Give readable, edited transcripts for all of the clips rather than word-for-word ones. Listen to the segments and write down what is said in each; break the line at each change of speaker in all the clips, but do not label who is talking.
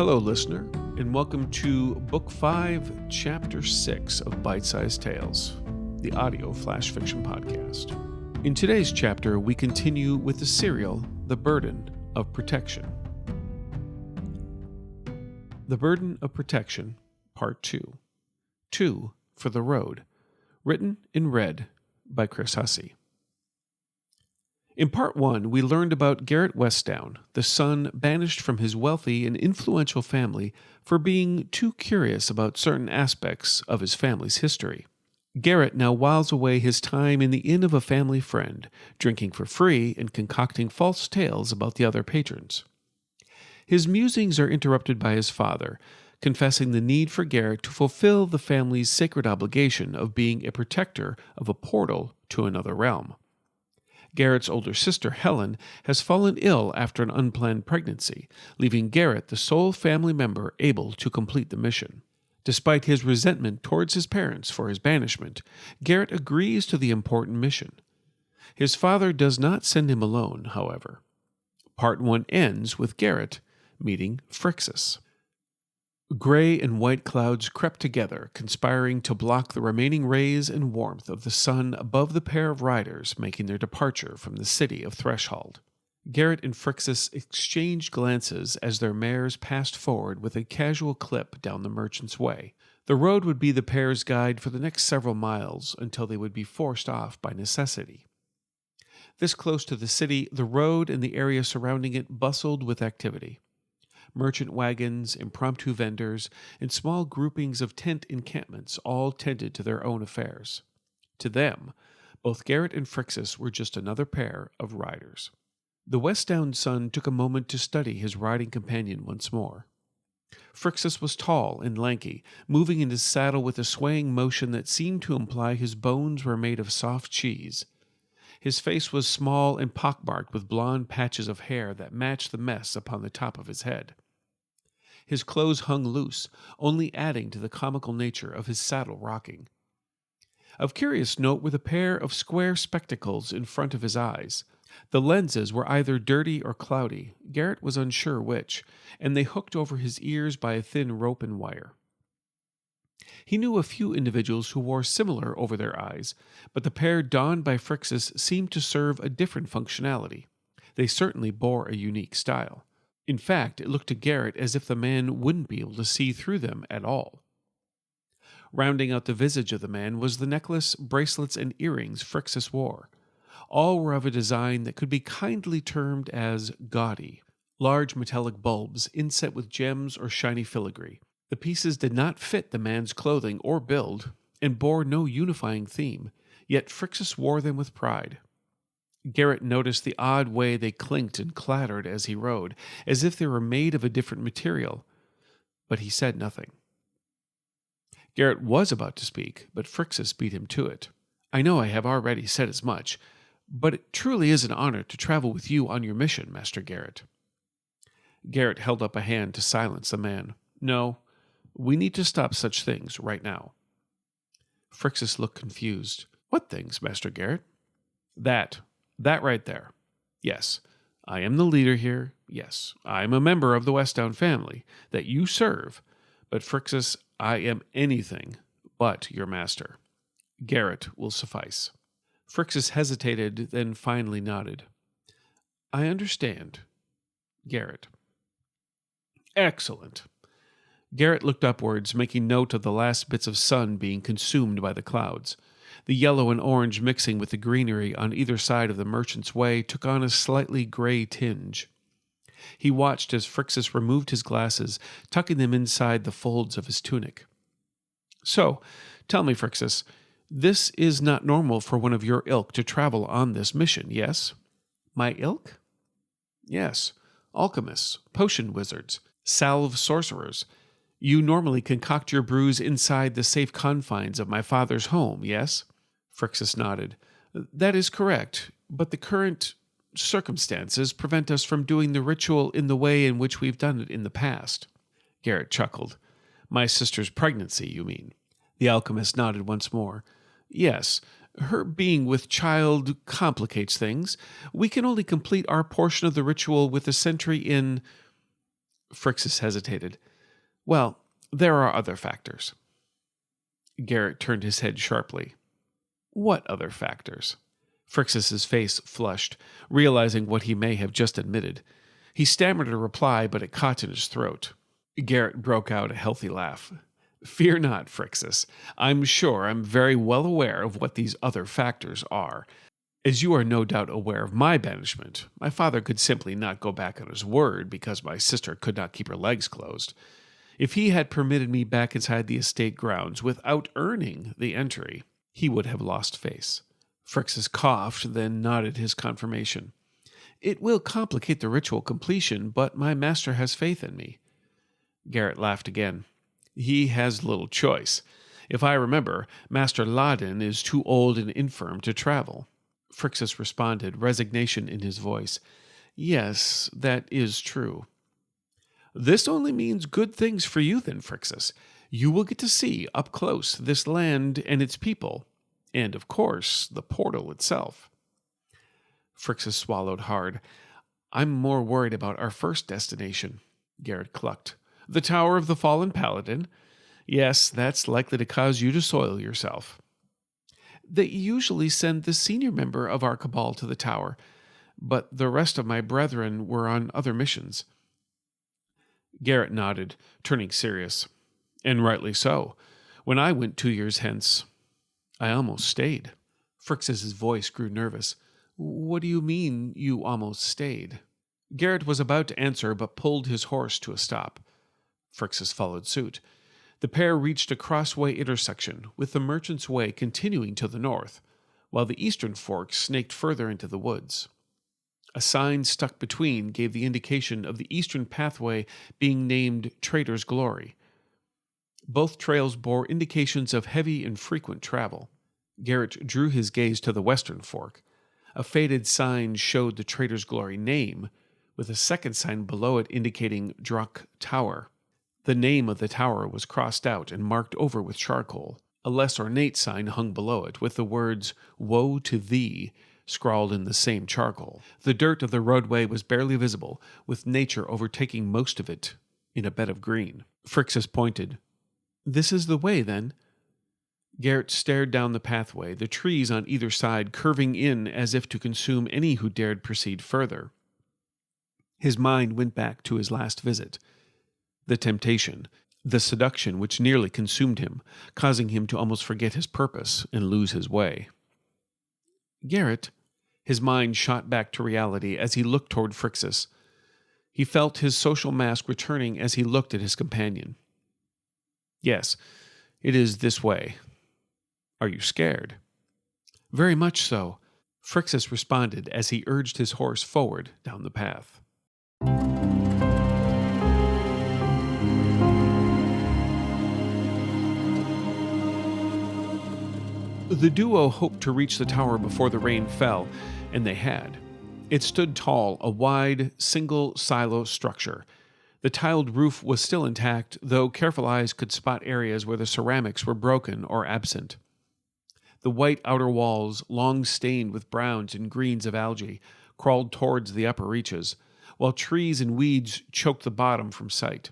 Hello, listener, and welcome to Book 5, Chapter 6 of Bite-Sized Tales, the audio flash fiction podcast. In today's chapter, we continue with the serial, The Burden of Protection. The Burden of Protection, Part 2. 2 for the Road, written and read by Chris Hussey. In Part 1, we learned about Garret Westdown, the son banished from his wealthy and influential family for being too curious about certain aspects of his family's history. Garret now whiles away his time in the inn of a family friend, drinking for free and concocting false tales about the other patrons. His musings are interrupted by his father, confessing the need for Garret to fulfill the family's sacred obligation of being a protector of a portal to another realm. Garret's older sister, Helen, has fallen ill after an unplanned pregnancy, leaving Garret the sole family member able to complete the mission. Despite his resentment towards his parents for his banishment, Garret agrees to the important mission. His father does not send him alone, however. Part 1 ends with Garret meeting Phrixus. Gray and white clouds crept together, conspiring to block the remaining rays and warmth of the sun above the pair of riders making their departure from the city of Threshold. Garret and Phrixus exchanged glances as their mares passed forward with a casual clip down the merchant's way. The road would be the pair's guide for the next several miles until they would be forced off by necessity. This close to the city, the road and the area surrounding it bustled with activity. Merchant wagons, impromptu vendors, and small groupings of tent encampments all tended to their own affairs. To them, both Garret and Phrixus were just another pair of riders. The Westdown son took a moment to study his riding companion once more. Phrixus was tall and lanky, moving in his saddle with a swaying motion that seemed to imply his bones were made of soft cheese. His face was small and pockmarked with blond patches of hair that matched the mess upon the top of his head. His clothes hung loose, only adding to the comical nature of his saddle rocking. Of curious note were the pair of square spectacles in front of his eyes. The lenses were either dirty or cloudy, Garret was unsure which, and they hooked over his ears by a thin rope and wire. He knew a few individuals who wore similar over their eyes, but the pair donned by Phrixus seemed to serve a different functionality. They certainly bore a unique style. In fact, it looked to Garret as if the man wouldn't be able to see through them at all. Rounding out the visage of the man was the necklace, bracelets, and earrings Phrixus wore. All were of a design that could be kindly termed as gaudy. Large metallic bulbs inset with gems or shiny filigree. The pieces did not fit the man's clothing or build, and bore no unifying theme, yet Phrixus wore them with pride. Garret noticed the odd way they clinked and clattered as he rode, as if they were made of a different material, but he said nothing. Garret was about to speak, but Phrixus beat him to it. "I know I have already said as much, but it truly is an honor to travel with you on your mission, Master Garret." Garret held up a hand to silence the man. "No, we need to stop such things right now." Phrixus looked confused. "What things, Master Garret?" That right there. Yes, I am the leader here. Yes, I am a member of the Westdown family that you serve. But Phrixus, I am anything but your master. Garret will suffice." Phrixus hesitated, then finally nodded. "I understand, Garret." "Excellent." Garret looked upwards, making note of the last bits of sun being consumed by the clouds. The yellow and orange mixing with the greenery on either side of the merchant's way took on a slightly gray tinge. He watched as Phrixus removed his glasses, tucking them inside the folds of his tunic. "So, tell me, Phrixus, this is not normal for one of your ilk to travel on this mission, yes?" "My ilk?" "Yes, alchemists, potion wizards, salve sorcerers. You normally concoct your brews inside the safe confines of my father's home, yes?" Phrixus nodded. "That is correct, but the current circumstances prevent us from doing the ritual in the way in which we've done it in the past." Garret chuckled. "My sister's pregnancy, you mean?" The alchemist nodded once more. "Yes, her being with child complicates things. We can only complete our portion of the ritual with a sentry in Phrixus hesitated. Well, there are other factors. Garret turned his head sharply. What other factors? Phrixus's face flushed, realizing what he may have just admitted. He stammered a reply, but it caught in his throat. Garret broke out a healthy laugh. Fear not, Phrixus. I'm sure I'm very well aware of what these other factors are. As you are no doubt aware of my banishment, my father could simply not go back on his word because my sister could not keep her legs closed. If he had permitted me back inside the estate grounds without earning the entry, he would have lost face. Phrixus coughed, then nodded his confirmation. It will complicate the ritual completion, but my master has faith in me. Garret laughed again. He has little choice. If I remember, Master Ladin is too old and infirm to travel. Phrixus responded, resignation in his voice. Yes, that is true. This only means good things for you then, Phrixus. You will get to see, up close, this land and its people, and, of course, the portal itself. Phrixus swallowed hard. I'm more worried about our first destination, Garret clucked. The Tower of the Fallen Paladin? Yes, that's likely to cause you to soil yourself. They usually send the senior member of our cabal to the tower, but the rest of my brethren were on other missions. Garret nodded, turning serious. And rightly so. When I went 2 years hence, I almost stayed. Phrixus's voice grew nervous. What do you mean, you almost stayed? Garret was about to answer, but pulled his horse to a stop. Phrixus followed suit. The pair reached a crossway intersection, with the Merchant's Way continuing to the north, while the eastern fork snaked further into the woods. A sign stuck between gave the indication of the eastern pathway being named Trader's Glory. Both trails bore indications of heavy and frequent travel. Garret drew his gaze to the western fork. A faded sign showed the Trader's Glory name, with a second sign below it indicating Drak Tower. The name of the tower was crossed out and marked over with charcoal. A less ornate sign hung below it, with the words, Woe to Thee, scrawled in the same charcoal. The dirt of the roadway was barely visible, with nature overtaking most of it in a bed of green. Phrixus pointed. This is the way, then? Garret stared down the pathway, the trees on either side curving in as if to consume any who dared proceed further. His mind went back to his last visit. The temptation, the seduction which nearly consumed him, causing him to almost forget his purpose and lose his way. Garret, his mind shot back to reality as he looked toward Phrixus. He felt his social mask returning as he looked at his companion. Yes, it is this way. Are you scared? Very much so, Phrixus responded as he urged his horse forward down the path. The duo hoped to reach the tower before the rain fell, and they had. It stood tall, a wide, single silo structure. The tiled roof was still intact, though careful eyes could spot areas where the ceramics were broken or absent. The white outer walls, long stained with browns and greens of algae, crawled towards the upper reaches, while trees and weeds choked the bottom from sight.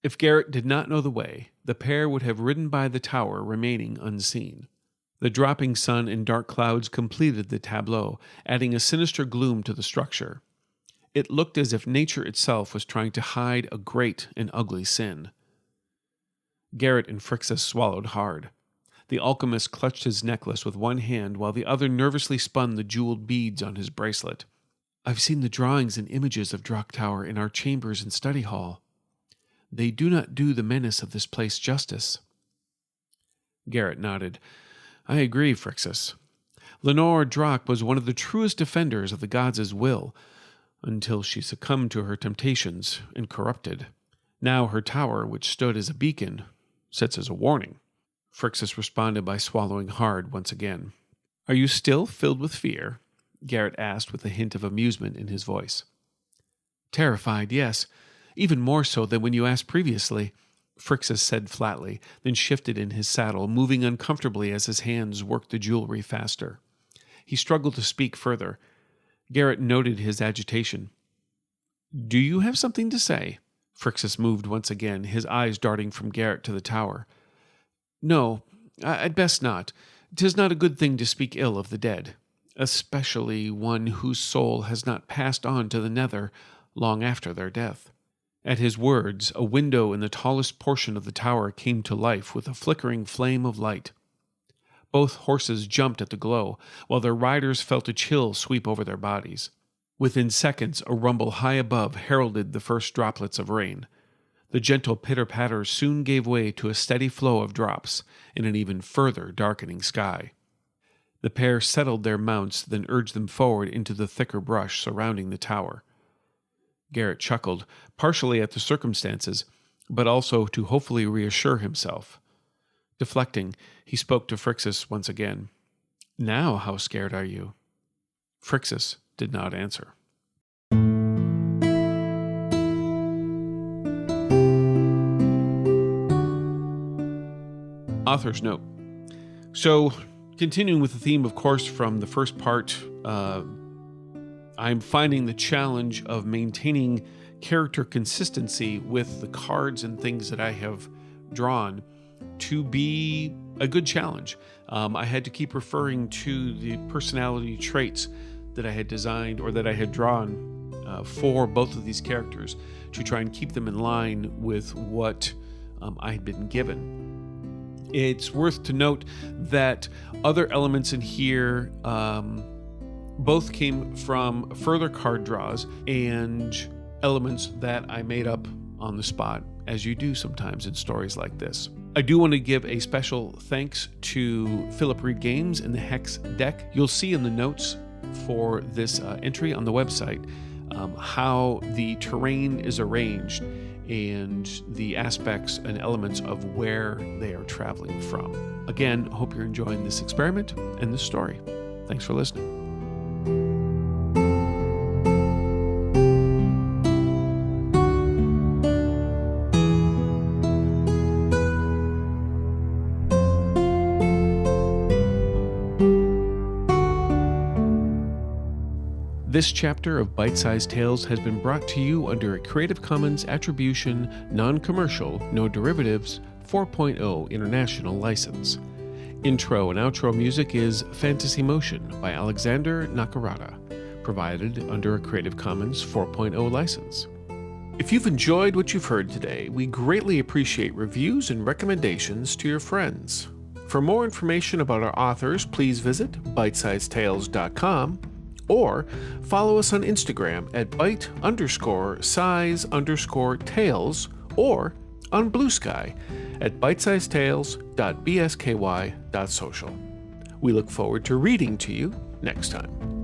If Garret did not know the way, the pair would have ridden by the tower, remaining unseen. The dropping sun and dark clouds completed the tableau, adding a sinister gloom to the structure. It looked as if nature itself was trying to hide a great and ugly sin. Garret and Phrixus swallowed hard. The alchemist clutched his necklace with one hand while the other nervously spun the jeweled beads on his bracelet. I've seen the drawings and images of Drak Tower in our chambers and study hall. They do not do the menace of this place justice. Garret nodded. I agree, Phrixus. Lenore Drak was one of the truest defenders of the gods' will, until she succumbed to her temptations and corrupted. Now her tower, which stood as a beacon, sits as a warning. Phrixus responded by swallowing hard once again. Are you still filled with fear? Garret asked with a hint of amusement in his voice. Terrified, yes. Even more so than when you asked previously, Phrixus said flatly, then shifted in his saddle, moving uncomfortably as his hands worked the jewelry faster. He struggled to speak further. Garret noted his agitation. Do you have something to say? Phrixus moved once again, his eyes darting from Garret to the tower. No, I'd best not. 'Tis not a good thing to speak ill of the dead, especially one whose soul has not passed on to the nether long after their death. At his words, a window in the tallest portion of the tower came to life with a flickering flame of light. Both horses jumped at the glow, while their riders felt a chill sweep over their bodies. Within seconds, a rumble high above heralded the first droplets of rain. The gentle pitter-patter soon gave way to a steady flow of drops in an even further darkening sky. The pair settled their mounts, then urged them forward into the thicker brush surrounding the tower. Garret chuckled, partially at the circumstances, but also to hopefully reassure himself. Deflecting, he spoke to Phrixus once again. Now how scared are you? Phrixus did not answer. Author's note. So, continuing with the theme, of course, from the first part, I'm finding the challenge of maintaining character consistency with the cards and things that I have drawn to be a good challenge. I had to keep referring to the personality traits that I had designed or that I had drawn for both of these characters to try and keep them in line with what I had been given. It's worth to note that other elements in here both came from further card draws and elements that I made up on the spot, as you do sometimes in stories like this. I do want to give a special thanks to Philip Reed Games and the Hex deck. You'll see in the notes for this entry on the website how the terrain is arranged and the aspects and elements of where they are traveling from. Again, hope you're enjoying this experiment and this story. Thanks for listening. This chapter of Bite-Sized Tales has been brought to you under a Creative Commons Attribution, Non-Commercial, No Derivatives 4.0 International License. Intro and outro music is Fantasy Motion by Alexander Nakarada, provided under a Creative Commons 4.0 license. If you've enjoyed what you've heard today, we greatly appreciate reviews and recommendations to your friends. For more information about our authors, please visit bitesizedtales.com or follow us on Instagram at bite_size_tales or on Blue Sky at bitesizedtales.bsky.social. We look forward to reading to you next time.